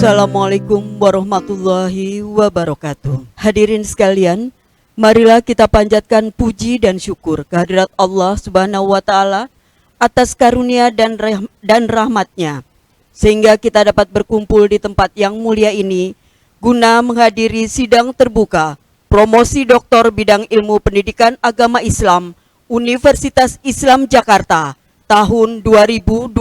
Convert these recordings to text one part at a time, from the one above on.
Assalamualaikum warahmatullahi wabarakatuh. Hadirin sekalian, marilah kita panjatkan puji dan syukur kehadirat Allah Subhanahu wa taala atas karunia dan rahmat-Nya, sehingga kita dapat berkumpul di tempat yang mulia ini guna menghadiri sidang terbuka promosi doktor bidang ilmu pendidikan agama Islam Universitas Islam Jakarta tahun 2025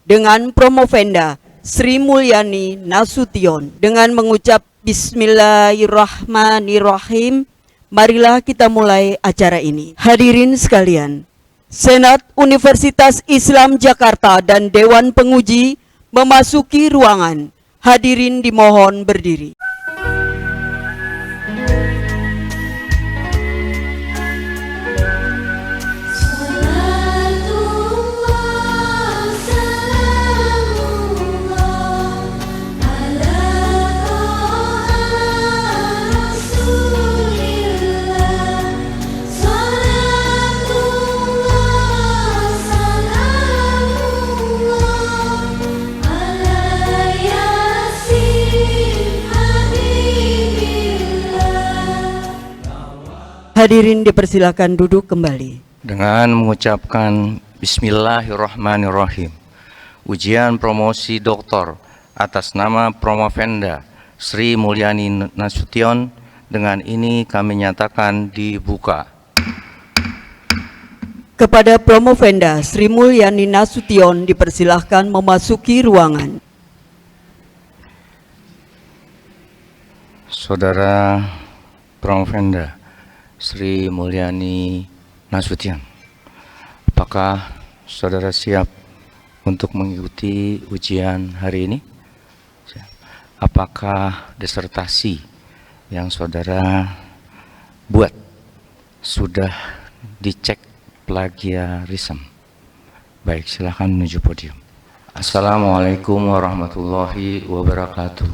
dengan promovenda Sri Mulyani Nasution. Dengan mengucap Bismillahirrahmanirrahim, marilah kita mulai acara ini. Hadirin sekalian, Senat Universitas Islam Jakarta dan Dewan Penguji memasuki ruangan. Hadirin dimohon berdiri. Hadirin dipersilakan duduk kembali. Dengan mengucapkan Bismillahirrahmanirrahim, ujian promosi doktor atas nama Promovenda Sri Mulyani Nasution dengan ini kami nyatakan dibuka. Kepada Promovenda Sri Mulyani Nasution dipersilahkan memasuki ruangan. Saudara Promovenda Sri Mulyani Nasution, apakah saudara siap untuk mengikuti ujian hari ini? Apakah disertasi yang saudara buat sudah dicek plagiarisme? Baik, silakan menuju podium. Assalamualaikum warahmatullahi wabarakatuh.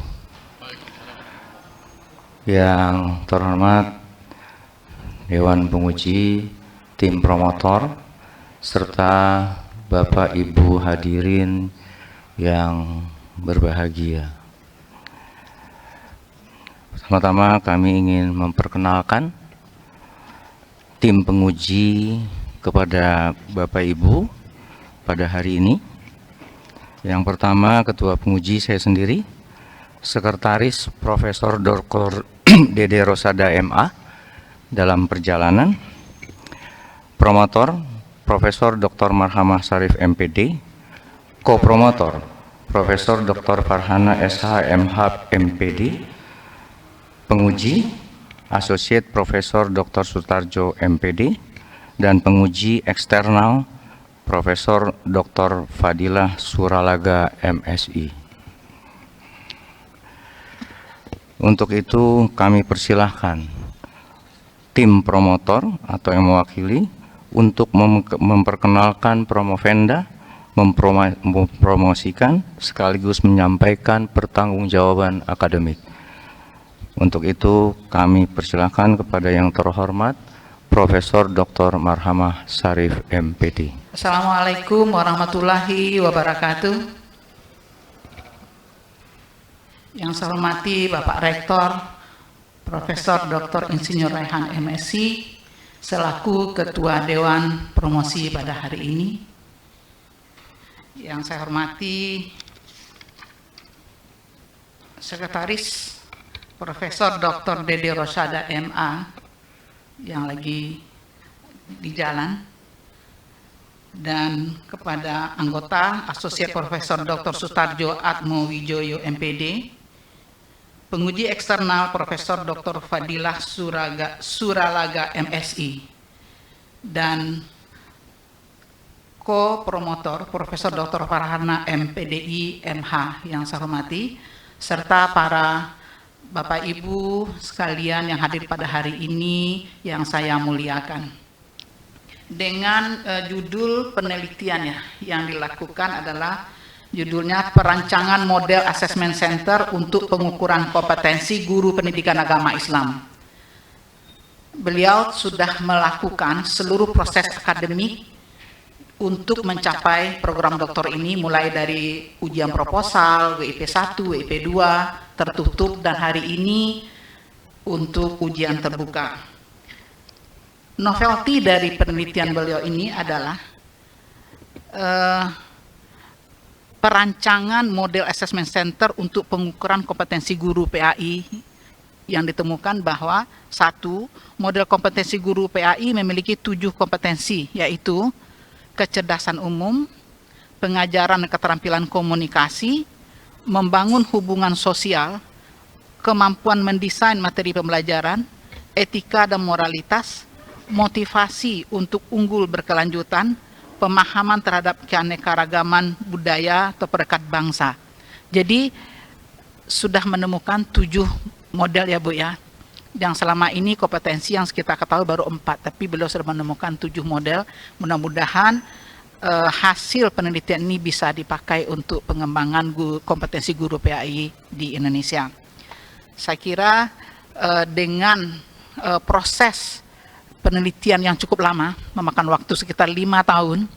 Yang terhormat Dewan Penguji, tim promotor, serta Bapak Ibu hadirin yang berbahagia. Pertama-tama kami ingin memperkenalkan tim penguji kepada Bapak Ibu pada hari ini. Yang pertama, Ketua Penguji saya sendiri, Sekretaris Profesor Dr. Dede Rosada MA, dalam perjalanan, promotor Profesor Dr. Marhamah Sarif MPD, kopromotor Profesor Dr. Farhana SH MH MPD, penguji Associate Profesor Dr. Sutarjo MPD, dan penguji eksternal Profesor Dr. Fadilah Suralaga MSI. Untuk itu kami persilahkan tim promotor atau yang mewakili untuk memperkenalkan Promovenda, mempromosikan sekaligus menyampaikan pertanggungjawaban akademik. Untuk itu kami persilahkan kepada yang terhormat Profesor Dr. Marhamah Sarif MPD. Assalamualaikum warahmatullahi wabarakatuh. Yang saya hormati Bapak Rektor Profesor Dr. Insinyur Raihan MSI selaku Ketua Dewan Promosi pada hari ini. Yang saya hormati Sekretaris Profesor Dr. Dede Rosada MA yang lagi di jalan, dan kepada anggota Asosiat Profesor Dr. Sutarjo Atmo Wijoyo MPD, penguji eksternal Profesor Dr. Fadilah Suralaga MSI, dan ko-promotor Profesor Dr. Farhana MPDI MH yang saya hormati, serta para Bapak Ibu sekalian yang hadir pada hari ini yang saya muliakan. Dengan judul penelitiannya yang dilakukan adalah judulnya Perancangan Model Assessment Center untuk Pengukuran Kompetensi Guru Pendidikan Agama Islam. Beliau sudah melakukan seluruh proses akademik untuk mencapai program doktor ini mulai dari ujian proposal, WIP 1, WIP 2, tertutup, dan hari ini untuk ujian terbuka. Novelty dari penelitian beliau ini adalah perancangan model assessment center untuk pengukuran kompetensi guru PAI, yang ditemukan bahwa satu, model kompetensi guru PAI memiliki 7 kompetensi, yaitu kecerdasan umum, pengajaran dan keterampilan komunikasi, membangun hubungan sosial, kemampuan mendesain materi pembelajaran, etika dan moralitas, motivasi untuk unggul berkelanjutan, pemahaman terhadap keanekaragaman budaya atau perekat bangsa. Jadi sudah menemukan 7 model ya Bu ya. Yang selama ini kompetensi yang kita ketahui baru 4, tapi beliau sudah menemukan 7 model. Mudah-mudahan hasil penelitian ini bisa dipakai untuk pengembangan kompetensi guru PAI di Indonesia. Saya kira dengan proses penelitian yang cukup lama, memakan waktu sekitar 5 tahun,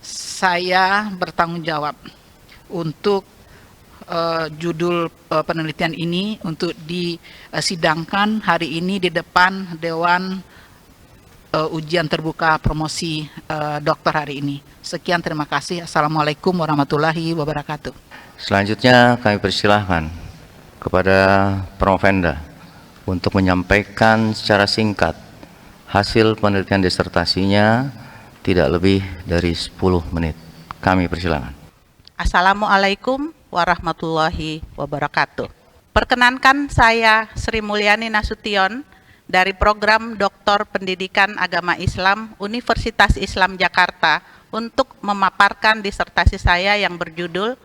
saya bertanggung jawab untuk judul penelitian ini untuk disidangkan hari ini di depan Dewan Ujian Terbuka Promosi Dokter hari ini. Sekian, terima kasih. Assalamualaikum warahmatullahi wabarakatuh. Selanjutnya kami persilahkan kepada Provenda untuk menyampaikan secara singkat hasil penelitian disertasinya, tidak lebih dari 10 menit. Kami persilahkan. Assalamualaikum warahmatullahi wabarakatuh. Perkenankan, saya Sri Mulyani Nasution dari Program Doktor Pendidikan Agama Islam Universitas Islam Jakarta untuk memaparkan disertasi saya yang berjudul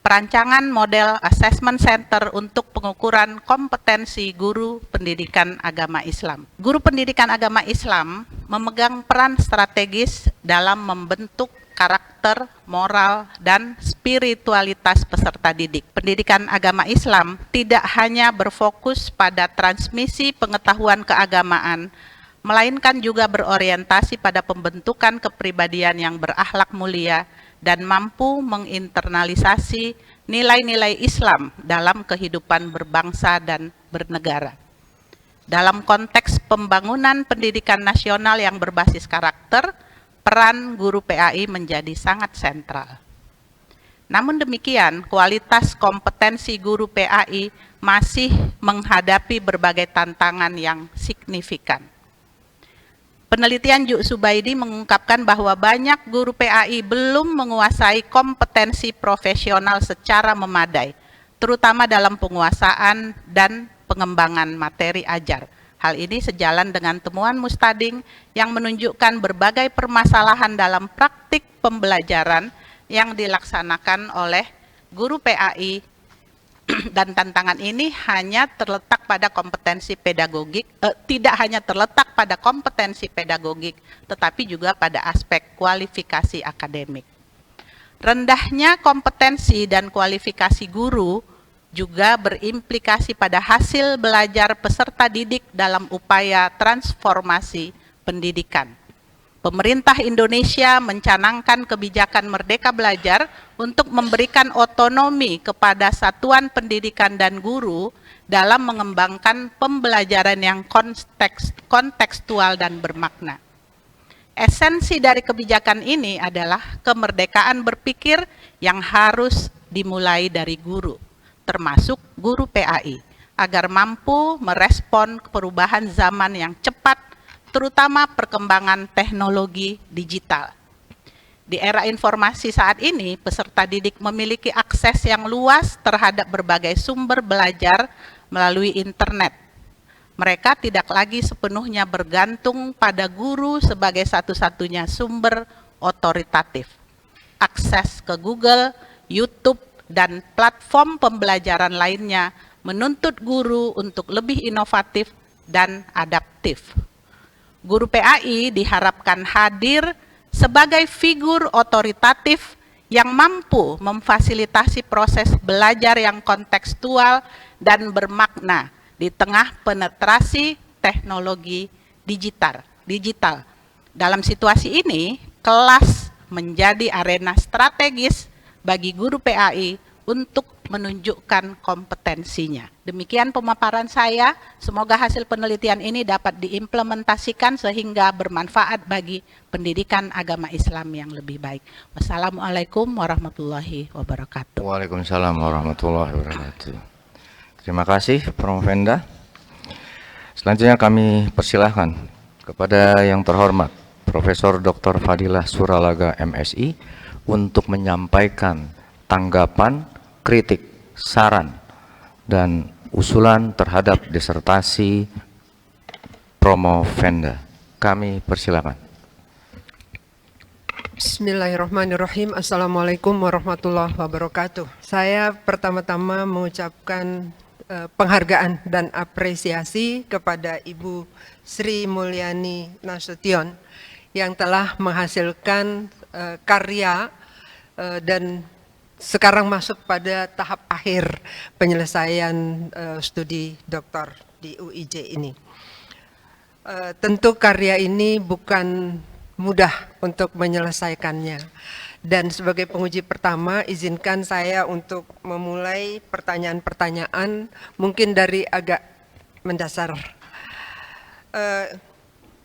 Perancangan Model Assessment Center untuk Pengukuran Kompetensi Guru Pendidikan Agama Islam. Guru pendidikan agama Islam memegang peran strategis dalam membentuk karakter, moral, dan spiritualitas peserta didik. Pendidikan agama Islam tidak hanya berfokus pada transmisi pengetahuan keagamaan, melainkan juga berorientasi pada pembentukan kepribadian yang berakhlak mulia dan mampu menginternalisasi nilai-nilai Islam dalam kehidupan berbangsa dan bernegara. Dalam konteks pembangunan pendidikan nasional yang berbasis karakter, peran guru PAI menjadi sangat sentral. Namun demikian, kualitas kompetensi guru PAI masih menghadapi berbagai tantangan yang signifikan. Penelitian Juk Subaidi mengungkapkan bahwa banyak guru PAI belum menguasai kompetensi profesional secara memadai, terutama dalam penguasaan dan pengembangan materi ajar. Hal ini sejalan dengan temuan Mustading yang menunjukkan berbagai permasalahan dalam praktik pembelajaran yang dilaksanakan oleh guru PAI, dan tantangan ini hanya terletak pada kompetensi pedagogik, tidak hanya terletak pada kompetensi pedagogik, tetapi juga pada aspek kualifikasi akademik. Rendahnya kompetensi dan kualifikasi guru juga berimplikasi pada hasil belajar peserta didik dalam upaya transformasi pendidikan. Pemerintah Indonesia mencanangkan kebijakan Merdeka Belajar untuk memberikan otonomi kepada satuan pendidikan dan guru dalam mengembangkan pembelajaran yang kontekstual dan bermakna. Esensi dari kebijakan ini adalah kemerdekaan berpikir yang harus dimulai dari guru, termasuk guru PAI, agar mampu merespon perubahan zaman yang cepat, terutama perkembangan teknologi digital. Di era informasi saat ini, peserta didik memiliki akses yang luas terhadap berbagai sumber belajar melalui internet. Mereka tidak lagi sepenuhnya bergantung pada guru sebagai satu-satunya sumber otoritatif. Akses ke Google, YouTube, dan platform pembelajaran lainnya menuntut guru untuk lebih inovatif dan adaptif. Guru PAI diharapkan hadir sebagai figur otoritatif yang mampu memfasilitasi proses belajar yang kontekstual dan bermakna di tengah penetrasi teknologi digital. Dalam situasi ini, kelas menjadi arena strategis bagi guru PAI untuk menunjukkan kompetensinya. Demikian pemaparan saya, semoga hasil penelitian ini dapat diimplementasikan sehingga bermanfaat bagi pendidikan agama Islam yang lebih baik. Wassalamualaikum warahmatullahi wabarakatuh. Waalaikumsalam warahmatullahi wabarakatuh. Terima kasih, Prof. Venda. Selanjutnya kami persilahkan kepada yang terhormat Profesor Dr. Fadilah Suralaga MSI untuk menyampaikan tanggapan, kritik, saran, dan usulan terhadap disertasi Prof. Venda. Kami persilakan. Bismillahirrahmanirrahim. Assalamualaikum warahmatullahi wabarakatuh. Saya pertama-tama mengucapkan penghargaan dan apresiasi kepada Ibu Sri Mulyani Nasution yang telah menghasilkan karya dan sekarang masuk pada tahap akhir penyelesaian studi doktor di UIJ ini. Tentu karya ini bukan mudah untuk menyelesaikannya. Dan sebagai penguji pertama, izinkan saya untuk memulai pertanyaan-pertanyaan mungkin dari agak mendasar.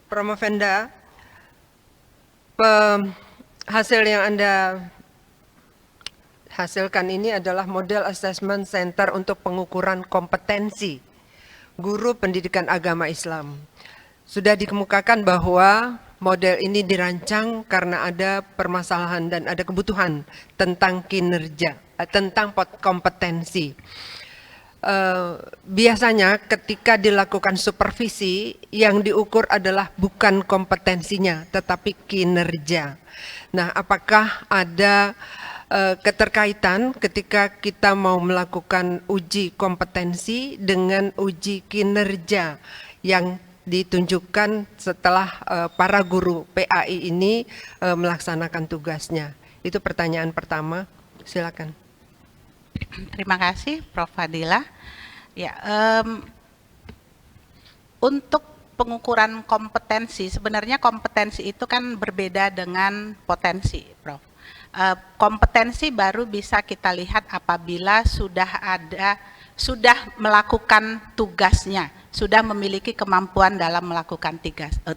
Prof. Venda, hasil yang Anda hasilkan ini adalah model assessment center untuk pengukuran kompetensi guru pendidikan agama Islam. Sudah dikemukakan bahwa model ini dirancang karena ada permasalahan dan ada kebutuhan tentang kinerja, tentang kompetensi. Biasanya ketika dilakukan supervisi, yang diukur adalah bukan kompetensinya, tetapi kinerja. Nah, apakah ada keterkaitan ketika kita mau melakukan uji kompetensi dengan uji kinerja yang ditunjukkan setelah para guru PAI ini melaksanakan tugasnya? Itu pertanyaan pertama. Silakan. Terima kasih, Prof. Fadilah. Ya, untuk pengukuran kompetensi, sebenarnya kompetensi itu kan berbeda dengan potensi, Prof. Kompetensi baru bisa kita lihat apabila sudah melakukan tugasnya, sudah memiliki kemampuan dalam melakukan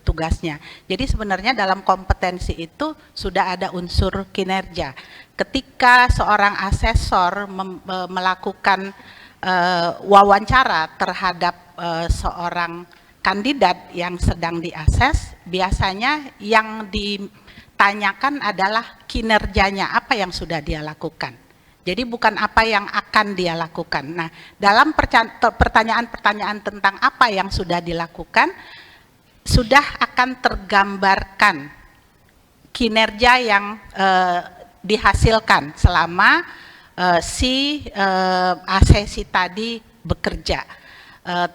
tugasnya. Jadi sebenarnya dalam kompetensi itu sudah ada unsur kinerja. Ketika seorang asesor melakukan wawancara terhadap seorang kandidat yang sedang diakses, biasanya yang ditanyakan adalah kinerjanya, apa yang sudah dia lakukan. Jadi bukan apa yang akan dia lakukan. Nah, dalam pertanyaan-pertanyaan tentang apa yang sudah dilakukan, sudah akan tergambarkan kinerja yang dihasilkan selama asesi tadi bekerja.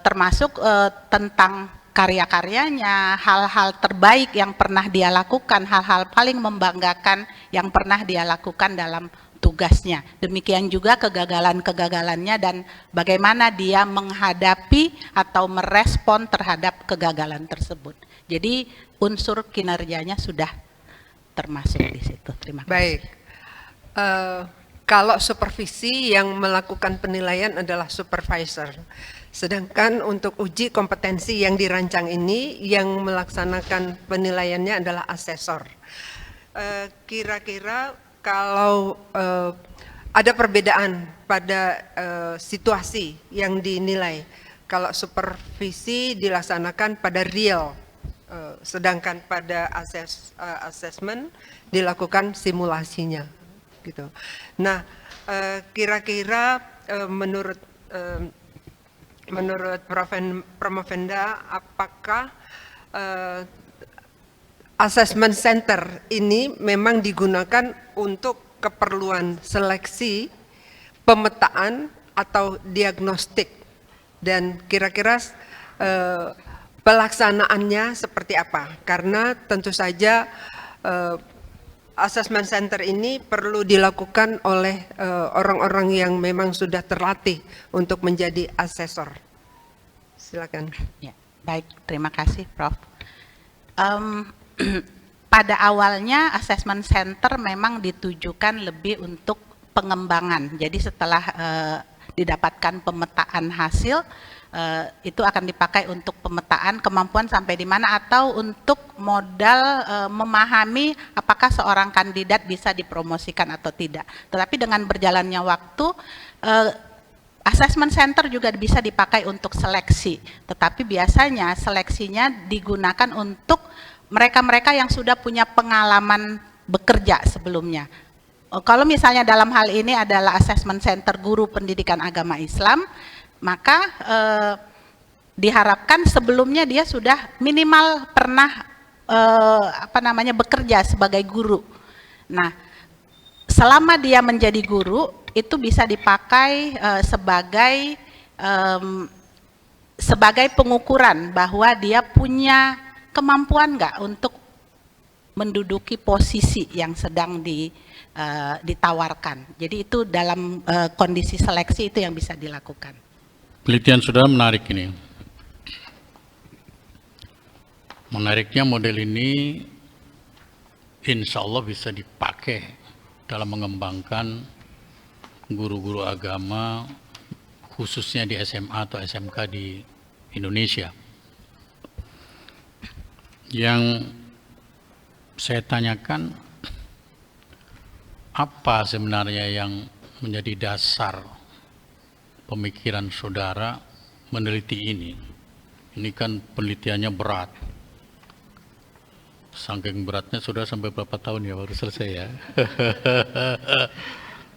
Termasuk tentang karya-karyanya, hal-hal terbaik yang pernah dia lakukan, hal-hal paling membanggakan yang pernah dia lakukan dalam tugasnya. Demikian juga kegagalan-kegagalannya dan bagaimana dia menghadapi atau merespon terhadap kegagalan tersebut. Jadi unsur kinerjanya sudah termasuk di situ. Terima kasih. Baik. Kalau supervisi yang melakukan penilaian adalah supervisor. Sedangkan untuk uji kompetensi yang dirancang ini yang melaksanakan penilaiannya adalah asesor. Kira-kira kalau ada perbedaan pada situasi yang dinilai, kalau supervisi dilaksanakan pada real, sedangkan pada assessment dilakukan simulasinya, gitu. Nah, kira-kira menurut Prof. Venda, apakah assessment center ini memang digunakan untuk keperluan seleksi, pemetaan, atau diagnostik? Dan kira-kira pelaksanaannya seperti apa? Karena tentu saja assessment center ini perlu dilakukan oleh orang-orang yang memang sudah terlatih untuk menjadi asesor. Silakan. Ya, baik, terima kasih, Prof. pada awalnya assessment center memang ditujukan lebih untuk pengembangan. Jadi setelah didapatkan pemetaan hasil, itu akan dipakai untuk pemetaan kemampuan sampai di mana atau untuk modal memahami apakah seorang kandidat bisa dipromosikan atau tidak. Tetapi dengan berjalannya waktu, assessment center juga bisa dipakai untuk seleksi. Tetapi biasanya seleksinya digunakan untuk mereka-mereka yang sudah punya pengalaman bekerja sebelumnya. Kalau misalnya dalam hal ini adalah assessment center guru pendidikan agama Islam, maka diharapkan sebelumnya dia sudah minimal pernah bekerja sebagai guru. Nah, selama dia menjadi guru itu bisa dipakai sebagai pengukuran bahwa dia punya kemampuan nggak untuk menduduki posisi yang sedang ditawarkan. Jadi itu dalam kondisi seleksi itu yang bisa dilakukan. Penelitian saudara menarik ini. Menariknya model ini insya Allah bisa dipakai dalam mengembangkan guru-guru agama khususnya di SMA atau SMK di Indonesia. Yang saya tanyakan, apa sebenarnya yang menjadi dasar pemikiran saudara meneliti ini? Ini kan penelitiannya berat. Saking beratnya saudara sampai berapa tahun ya baru selesai ya?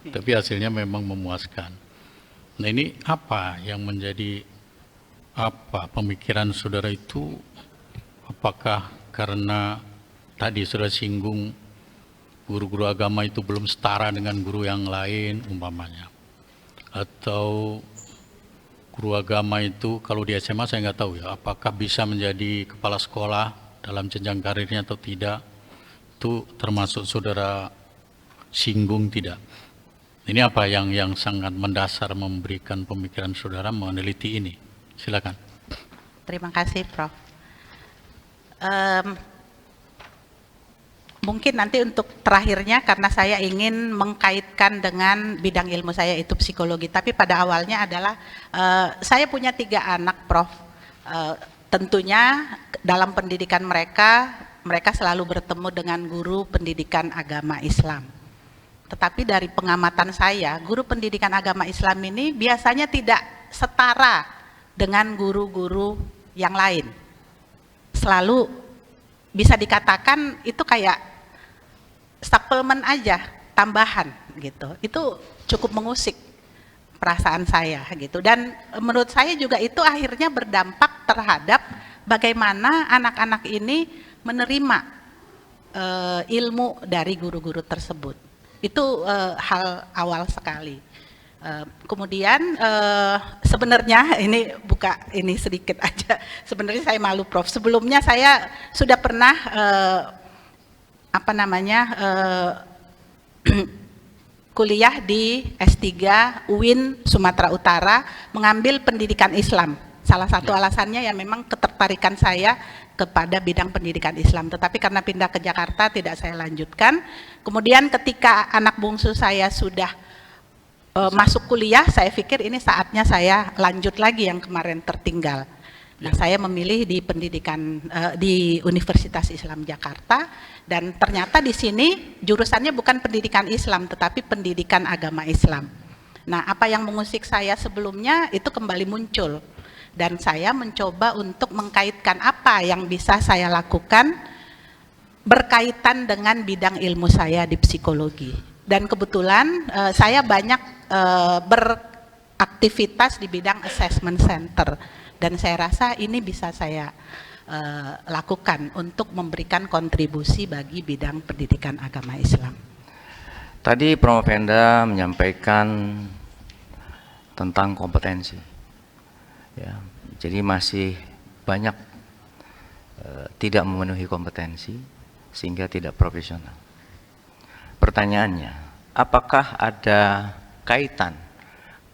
Tapi hasilnya memang memuaskan. Nah, ini apa yang menjadi pemikiran saudara itu? Apakah karena tadi saudara singgung guru-guru agama itu belum setara dengan guru yang lain umpamanya, atau guru agama itu kalau di SMA saya nggak tahu ya, apakah bisa menjadi kepala sekolah dalam jenjang karirnya atau tidak, itu termasuk saudara singgung tidak? Ini apa yang sangat mendasar memberikan pemikiran saudara meneliti ini? Silakan. Terima kasih, Prof. Mungkin nanti untuk terakhirnya karena saya ingin mengkaitkan dengan bidang ilmu saya itu psikologi, tapi pada awalnya adalah saya punya 3 anak, Prof. Tentunya dalam pendidikan mereka selalu bertemu dengan guru pendidikan agama Islam. Tetapi dari pengamatan saya, guru pendidikan agama Islam ini biasanya tidak setara dengan guru-guru yang lain. Selalu bisa dikatakan itu kayak suplemen aja, tambahan gitu. Itu cukup mengusik perasaan saya gitu. Dan menurut saya juga itu akhirnya berdampak terhadap bagaimana anak-anak ini menerima ilmu dari guru-guru tersebut. Itu hal awal sekali. Kemudian sebenarnya ini sedikit aja. Sebenarnya saya malu, Prof. Sebelumnya saya sudah pernah kuliah di S3 UIN Sumatera Utara mengambil pendidikan Islam. Salah satu alasannya ya memang ketertarikan saya kepada bidang pendidikan Islam. Tetapi karena pindah ke Jakarta tidak saya lanjutkan. Kemudian ketika anak bungsu saya sudah masuk kuliah, saya pikir ini saatnya saya lanjut lagi yang kemarin tertinggal. Nah, saya memilih di pendidikan di Universitas Islam Jakarta, dan ternyata di sini jurusannya bukan pendidikan Islam, tetapi pendidikan agama Islam. Nah, apa yang mengusik saya sebelumnya itu kembali muncul, dan saya mencoba untuk mengkaitkan apa yang bisa saya lakukan berkaitan dengan bidang ilmu saya di psikologi. Dan kebetulan saya banyak beraktivitas di bidang assessment center, dan saya rasa ini bisa saya lakukan untuk memberikan kontribusi bagi bidang pendidikan agama Islam. Tadi Prof. Venda menyampaikan tentang kompetensi, ya, jadi masih banyak tidak memenuhi kompetensi sehingga tidak profesional. Pertanyaannya, apakah ada kaitan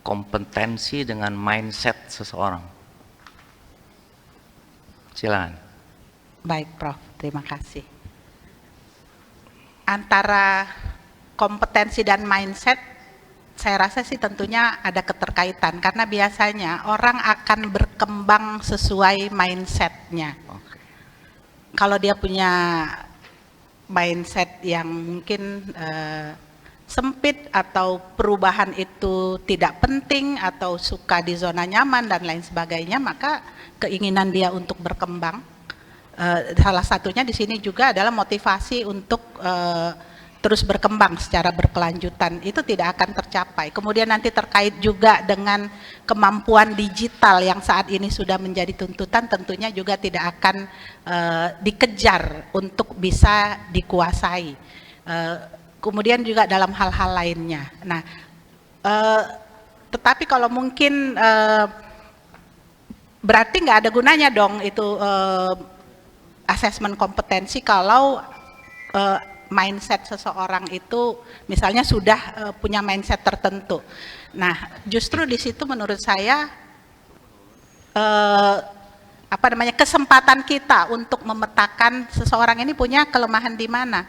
kompetensi dengan mindset seseorang? Silakan. Baik, Prof. Terima kasih. antara kompetensi dan mindset, saya rasa sih tentunya ada keterkaitan, karena biasanya orang akan berkembang sesuai mindsetnya. Oke. Kalau dia punya mindset yang mungkin sempit, atau perubahan itu tidak penting, atau suka di zona nyaman dan lain sebagainya, maka keinginan dia untuk berkembang, salah satunya di sini juga adalah motivasi untuk terus berkembang secara berkelanjutan, itu tidak akan tercapai. Kemudian nanti terkait juga dengan kemampuan digital yang saat ini sudah menjadi tuntutan, tentunya juga tidak akan dikejar untuk bisa dikuasai. Kemudian juga dalam hal-hal lainnya. Nah, tetapi kalau mungkin berarti nggak ada gunanya dong itu asesmen kompetensi kalau mindset seseorang itu misalnya sudah punya mindset tertentu. Nah, justru di situ menurut saya kesempatan kita untuk memetakan seseorang ini punya kelemahan di mana.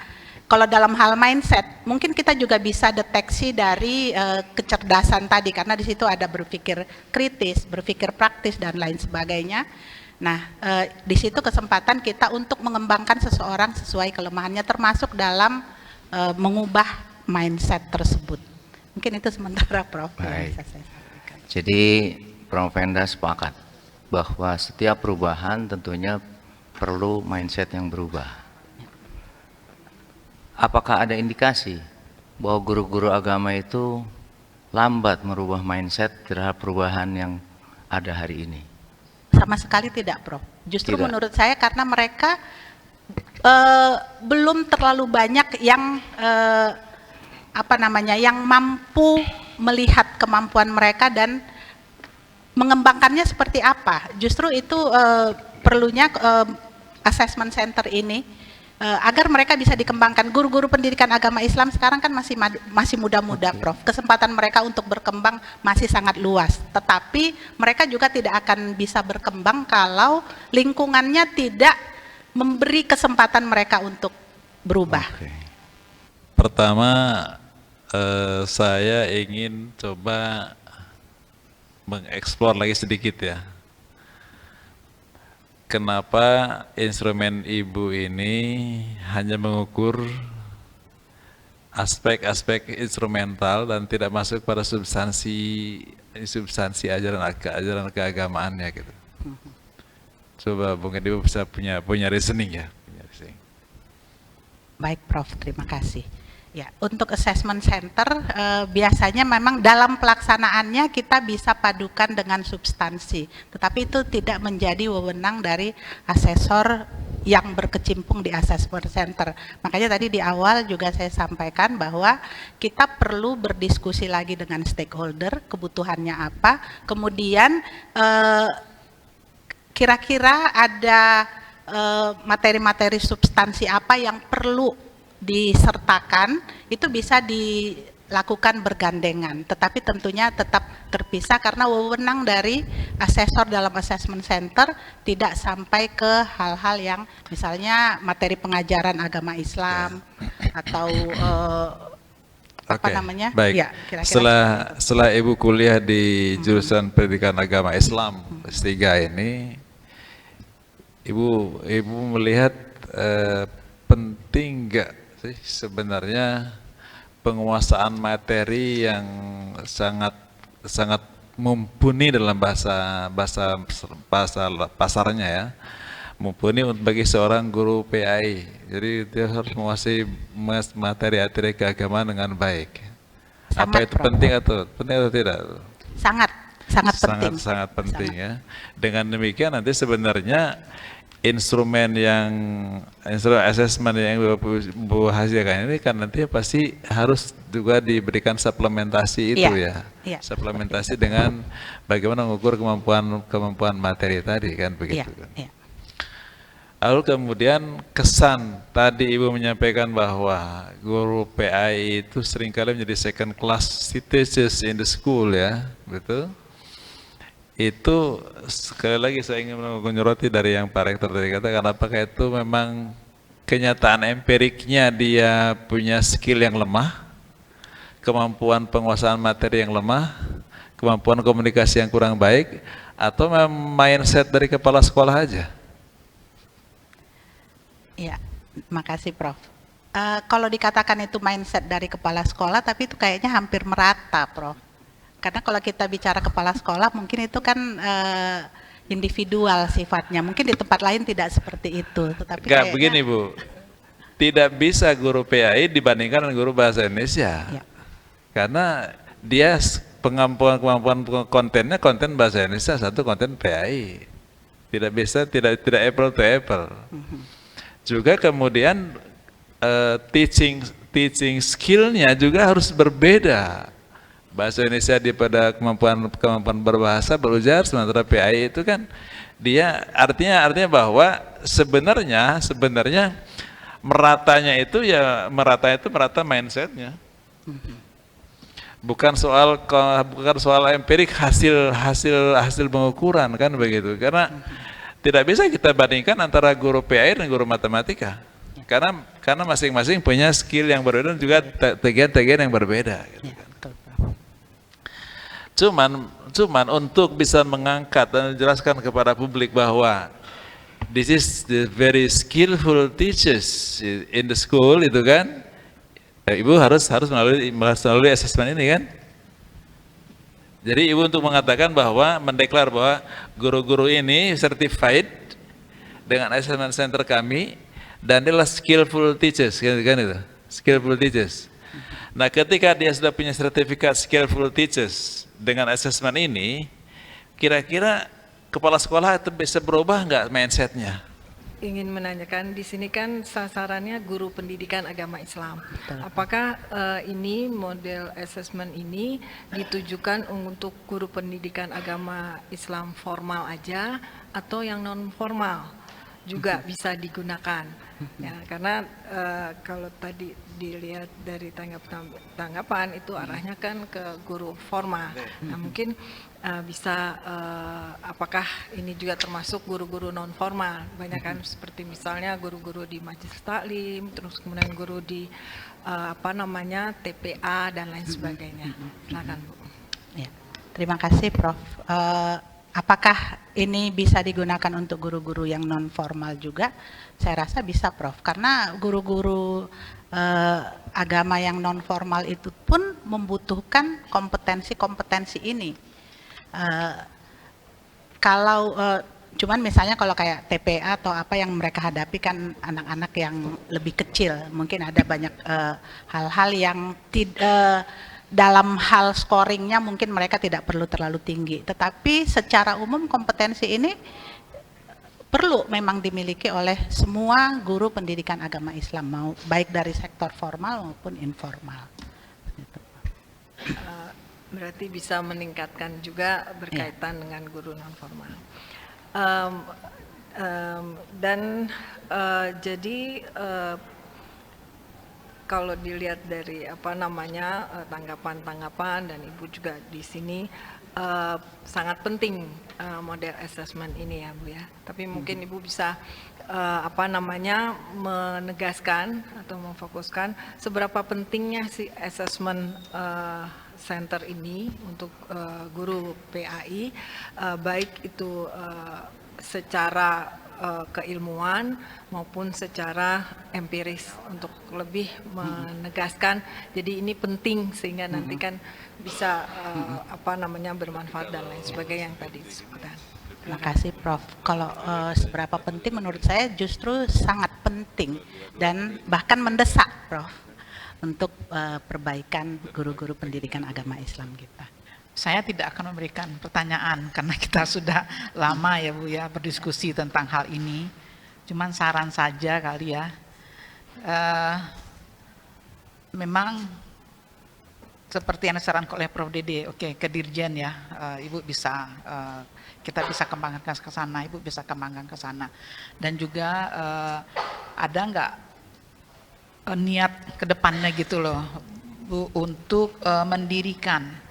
Kalau dalam hal mindset, mungkin kita juga bisa deteksi dari kecerdasan tadi, karena di situ ada berpikir kritis, berpikir praktis dan lain sebagainya. Nah, di situ kesempatan kita untuk mengembangkan seseorang sesuai kelemahannya, termasuk dalam mengubah mindset tersebut. Mungkin itu sementara, Prof. Baik. Yang bisa saya sampaikan. Jadi Prof. Venda sepakat bahwa setiap perubahan tentunya perlu mindset yang berubah. Apakah ada indikasi bahwa guru-guru agama itu lambat merubah mindset terhadap perubahan yang ada hari ini? Sama sekali tidak, Prof. Justru Tidak. menurut saya karena mereka belum terlalu banyak yang yang mampu melihat kemampuan mereka dan mengembangkannya seperti apa. Justru itu perlunya assessment center ini agar mereka bisa dikembangkan. Guru-guru pendidikan agama Islam sekarang kan masih muda-muda, Prof. Kesempatan mereka untuk berkembang masih sangat luas. Tetapi mereka juga tidak akan bisa berkembang kalau lingkungannya tidak memberi kesempatan mereka untuk berubah. Oke. Pertama, saya ingin coba mengeksplor lagi sedikit ya. Kenapa instrumen ibu ini hanya mengukur aspek-aspek instrumental dan tidak masuk pada substansi ajaran keagamaannya gitu. Coba mungkin ibu bisa punya reasoning ya. Baik, Prof. Terima kasih. Ya, untuk assessment center biasanya memang dalam pelaksanaannya kita bisa padukan dengan substansi, tetapi itu tidak menjadi wewenang dari asesor yang berkecimpung di assessment center. Makanya tadi di awal juga saya sampaikan bahwa kita perlu berdiskusi lagi dengan stakeholder, kebutuhannya apa, kemudian kira-kira ada materi-materi substansi apa yang perlu disertakan, itu bisa dilakukan bergandengan, tetapi tentunya tetap terpisah karena wewenang dari asesor dalam assessment center tidak sampai ke hal-hal yang misalnya materi pengajaran agama Islam atau Baik. Ya, kira-kira setelah ibu kuliah di jurusan pendidikan agama Islam S3 ini, ibu melihat penting nggak sih sebenarnya penguasaan materi yang sangat mumpuni dalam bahasa pasarnya ya, mumpuni bagi seorang guru PAI. Jadi dia harus menguasai materi keagamaan dengan baik. Apa itu penting atau tidak? Sangat penting. Sangat penting ya. Dengan demikian nanti sebenarnya instrumen assessment yang Bu hasilkan ini kan nanti pasti harus juga diberikan suplementasi itu ya. Suplementasi dengan bagaimana mengukur kemampuan materi tadi kan begitu kan. Lalu kemudian kesan tadi Ibu menyampaikan bahwa guru PAI itu seringkali menjadi second class citizens in the school ya, betul? Itu sekali lagi saya ingin menyoroti dari yang Pak Rektor tadi katakan, apakah itu memang kenyataan empiriknya dia punya skill yang lemah, kemampuan penguasaan materi yang lemah, kemampuan komunikasi yang kurang baik, atau mindset dari kepala sekolah aja? Ya, makasih Prof. Kalau dikatakan itu mindset dari kepala sekolah, tapi itu kayaknya hampir merata, Prof. Karena kalau kita bicara kepala sekolah, mungkin itu kan individual sifatnya. Mungkin di tempat lain tidak seperti itu. Tetapi Enggak, kayaknya, begini Bu, tidak bisa guru PAI dibandingkan dengan guru bahasa Indonesia. Ya. Karena dia kemampuan kontennya konten bahasa Indonesia, satu konten PAI. Tidak bisa, tidak apple to apple. Juga kemudian teaching skillnya juga harus berbeda. Bahasa Indonesia pada kemampuan berbahasa berujar, sementara PAI itu kan dia artinya bahwa sebenarnya meratanya itu ya merata mindsetnya. Bukan soal empirik hasil pengukuran kan begitu. Karena tidak bisa kita bandingkan antara guru PAI dan guru matematika. Karena masing-masing punya skill yang berbeda dan juga tegian-tegian yang berbeda gitu kan. Cuman untuk bisa mengangkat dan menjelaskan kepada publik bahwa this is the very skillful teachers in the school itu kan, Ibu harus melalui asesmen ini kan. Jadi Ibu untuk mengatakan bahwa mendeklar bahwa guru-guru ini certified dengan assessment center kami dan dia adalah skillful teachers kan itu, skillful teachers. Nah, ketika dia sudah punya sertifikat skillful teachers dengan assessment ini, kira-kira kepala sekolah itu bisa berubah nggak mindsetnya? Ingin menanyakan, di sini kan sasarannya guru pendidikan agama Islam. Apakah ini model assessment ini ditujukan untuk guru pendidikan agama Islam formal aja atau yang non formal juga bisa digunakan? Ya, karena kalau tadi dilihat dari tanggapan itu arahnya kan ke guru formal. Nah, mungkin bisa apakah ini juga termasuk guru-guru non formal? Banyak kan seperti misalnya guru-guru di majelis taklim, terus kemudian guru di TPA dan lain sebagainya. Silakan Bu. Ya, terima kasih Prof. Apakah ini bisa digunakan untuk guru-guru yang non formal juga? Saya rasa bisa Prof. Karena guru-guru agama yang non formal itu pun membutuhkan kompetensi ini. Cuman misalnya kalau kayak TPA atau apa yang mereka hadapi kan anak-anak yang lebih kecil, mungkin ada banyak hal-hal yang dalam hal scoringnya mungkin mereka tidak perlu terlalu tinggi, tetapi secara umum kompetensi ini perlu memang dimiliki oleh semua guru pendidikan agama Islam, baik dari sektor formal maupun informal. Berarti bisa meningkatkan juga berkaitan dengan guru non formal. Jadi kalau dilihat dari tanggapan-tanggapan dan Ibu juga di sini sangat penting model assessment ini ya Bu ya. Tapi mungkin Ibu bisa menegaskan atau memfokuskan seberapa pentingnya si assessment center ini untuk guru PAI, baik itu secara keilmuan maupun secara empiris, untuk lebih menegaskan. Jadi ini penting sehingga nanti kan bisa bermanfaat dan lain sebagainya yang tadi disebutkan. Terima kasih Prof. Kalau seberapa penting menurut saya justru sangat penting dan bahkan mendesak Prof untuk perbaikan guru-guru pendidikan agama Islam kita. Saya tidak akan memberikan pertanyaan karena kita sudah lama ya Bu ya berdiskusi tentang hal ini. Cuman saran saja kali ya. Memang seperti yang disarankan oleh Prof Dede, oke, ke Dirjen ya, Ibu bisa, kita bisa kembangkan ke sana, Ibu bisa kembangkan ke sana. Dan juga ada nggak niat ke depannya gitu loh Bu untuk mendirikan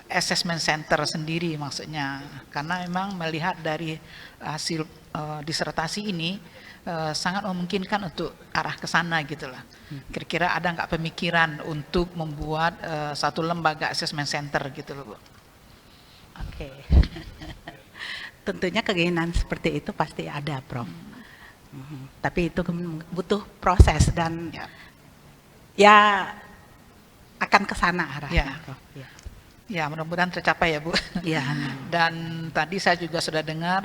assessment center sendiri maksudnya, karena memang melihat dari hasil disertasi ini sangat memungkinkan untuk arah ke sana gitu lah. Kira-kira ada nggak pemikiran untuk membuat satu lembaga assessment center gitu loh Bu? Oke. Tentunya keinginan seperti itu pasti ada, Prof. Tapi itu butuh proses dan ya akan ke sana arahnya, Prof. Ya, mudah-mudahan tercapai ya Bu. Ya. Dan tadi saya juga sudah dengar,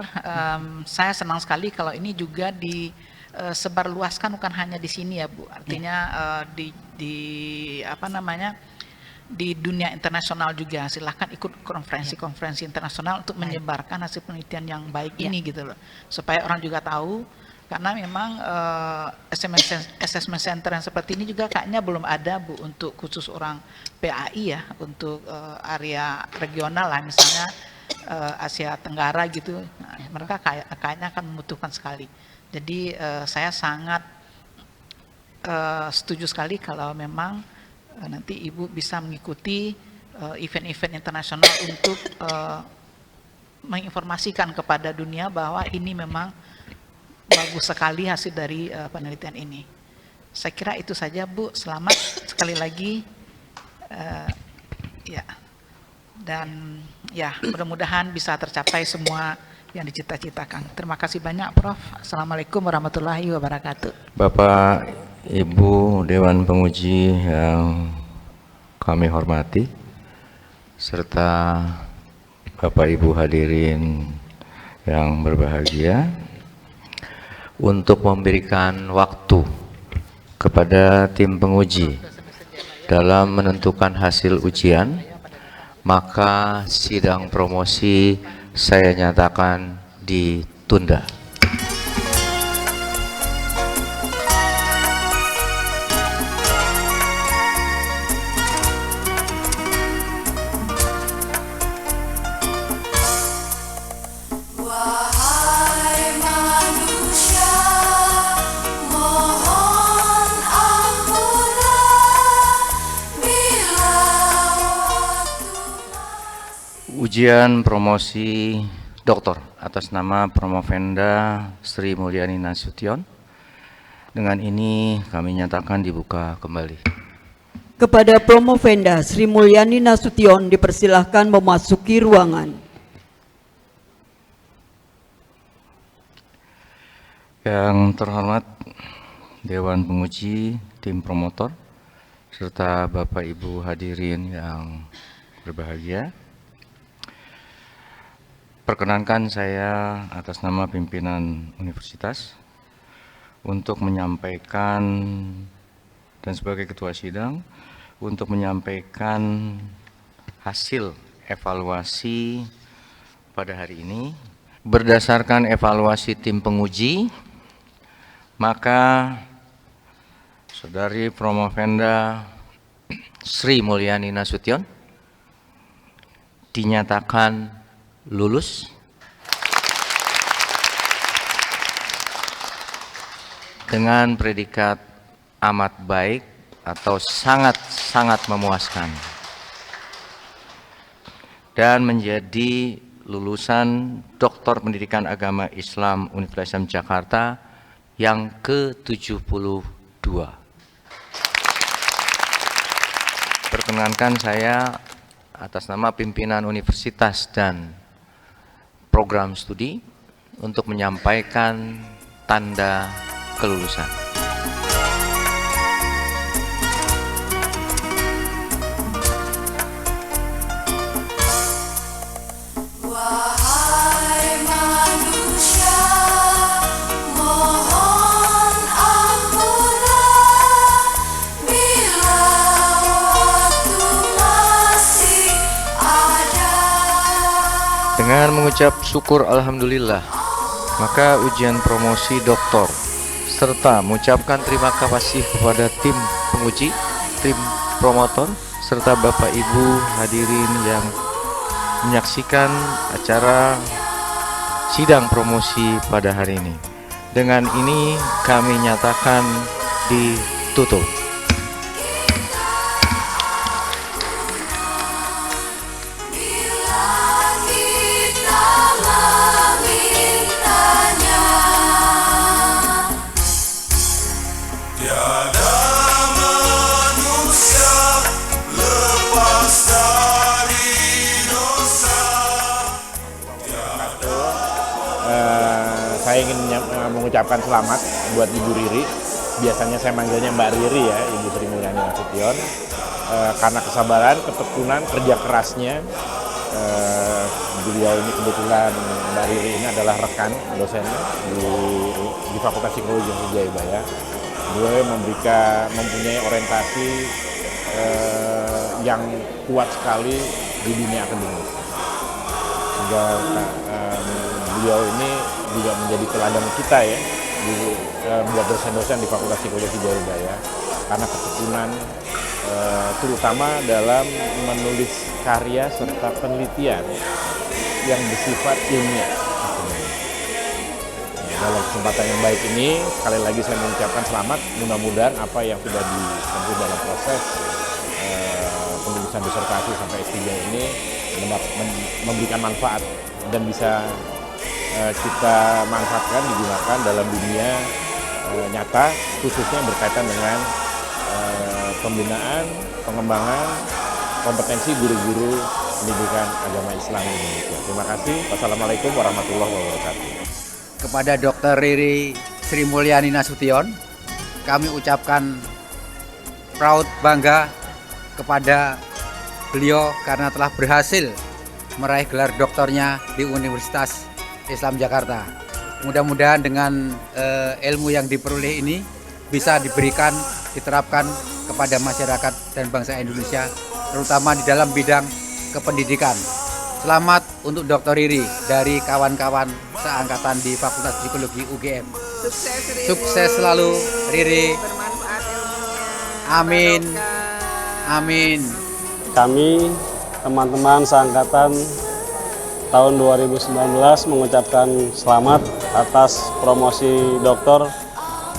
saya senang sekali kalau ini juga disebarluaskan bukan hanya di sini ya Bu. Artinya di apa namanya, di dunia internasional juga. Silahkan ikut konferensi-konferensi internasional untuk menyebarkan hasil penelitian yang baik ini gitu loh. Supaya orang juga tahu, karena memang assessment center yang seperti ini juga kayaknya belum ada Bu untuk khusus orang PAI ya, untuk area regional lah misalnya Asia Tenggara gitu. Nah, mereka kayaknya akan membutuhkan sekali. Jadi saya sangat setuju sekali kalau memang nanti Ibu bisa mengikuti event-event internasional untuk menginformasikan kepada dunia bahwa ini memang bagus sekali hasil dari penelitian ini. Saya kira itu saja Bu. Selamat sekali lagi. Ya. Dan ya mudah-mudahan bisa tercapai semua yang dicita-citakan. Terima kasih banyak Prof. Assalamualaikum warahmatullahi wabarakatuh. Bapak Ibu Dewan Penguji yang kami hormati, serta Bapak Ibu hadirin yang berbahagia, untuk memberikan waktu kepada tim penguji dalam menentukan hasil ujian, maka sidang promosi saya nyatakan ditunda. Ujian promosi doktor atas nama Promovenda Sri Mulyani Nasution. Dengan ini kami nyatakan dibuka kembali. Kepada Promovenda Sri Mulyani Nasution dipersilahkan memasuki ruangan. Yang terhormat Dewan Penguji, tim promotor, serta Bapak Ibu hadirin yang berbahagia, perkenankan saya atas nama pimpinan universitas untuk menyampaikan, dan sebagai ketua sidang, untuk menyampaikan hasil evaluasi pada hari ini. Berdasarkan evaluasi tim penguji, maka Saudari Promovenda Sri Mulyani Nasution dinyatakan lulus dengan predikat amat baik atau sangat-sangat memuaskan dan menjadi lulusan Doktor Pendidikan Agama Islam Universitas Islam Jakarta yang ke-72. Perkenankan saya atas nama pimpinan universitas dan program studi untuk menyampaikan tanda kelulusan. Dengan mengucap syukur alhamdulillah, maka ujian promosi doktor serta mengucapkan terima kasih kepada tim penguji, tim promotor, serta Bapak Ibu hadirin yang menyaksikan acara sidang promosi pada hari ini. Dengan ini kami nyatakan ditutup. Saya ingin mengucapkan selamat buat Ibu Riri. Biasanya saya manggilnya Mbak Riri ya, Ibu Sri Mulyani Nasution. Karena kesabaran, ketekunan, kerja kerasnya, beliau ini kebetulan Mbak Riri ini adalah rekan dosen di Fakultas Psikologi Wijayabaya. Beliau mempunyai orientasi yang kuat sekali di dunia akademis. Sehingga beliau ini juga menjadi teladan kita ya, buat dosen-dosen di Fakultas Psikologi Wijayabaya, karena ketekunan terutama dalam menulis karya serta penelitian yang bersifat ilmiah. Dalam kesempatan yang baik ini, sekali lagi saya mengucapkan selamat. Mudah-mudahan apa yang sudah ditempuh dalam proses penulisan disertasi sampai S3 ini memberikan manfaat dan bisa kita manfaatkan, digunakan dalam dunia nyata, khususnya berkaitan dengan pembinaan, pengembangan kompetensi guru-guru pendidikan agama Islam di Indonesia. Terima kasih. Wassalamualaikum warahmatullahi wabarakatuh. Kepada Dr. Riri Sri Mulyani Nasution, kami ucapkan proud bangga kepada beliau karena telah berhasil meraih gelar doktornya di Universitas Islam Jakarta. Mudah-mudahan dengan ilmu yang diperoleh ini bisa diterapkan kepada masyarakat dan bangsa Indonesia, terutama di dalam bidang kependidikan. Selamat untuk Dr. Riri dari kawan-kawan seangkatan di Fakultas Psikologi UGM. Sukses selalu Riri. Bermanfaat ilmunya. Amin. Amin. Kami teman-teman seangkatan tahun 2019 mengucapkan selamat atas promosi doktor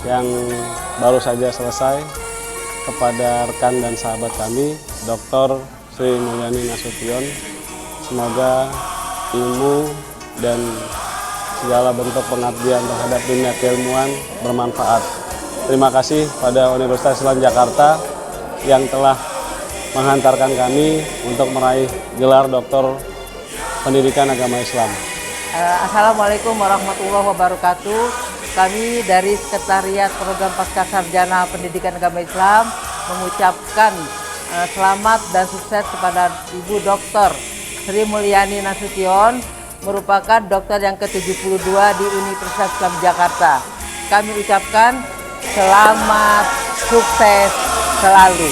yang baru saja selesai kepada rekan dan sahabat kami, Dr. Sri Mulyani Nasution. Semoga ilmu dan segala bentuk pengabdian terhadap dunia keilmuan bermanfaat. Terima kasih pada Universitas Islam Jakarta yang telah menghantarkan kami untuk meraih gelar Doktor Pendidikan Agama Islam. Assalamualaikum warahmatullahi wabarakatuh. Kami dari Sekretariat Program Pascasarjana Pendidikan Agama Islam mengucapkan selamat dan sukses kepada Ibu Dr. Sri Mulyani Nasution, merupakan dokter yang ke-72 di Universitas Islam Jakarta. Kami ucapkan selamat, sukses selalu.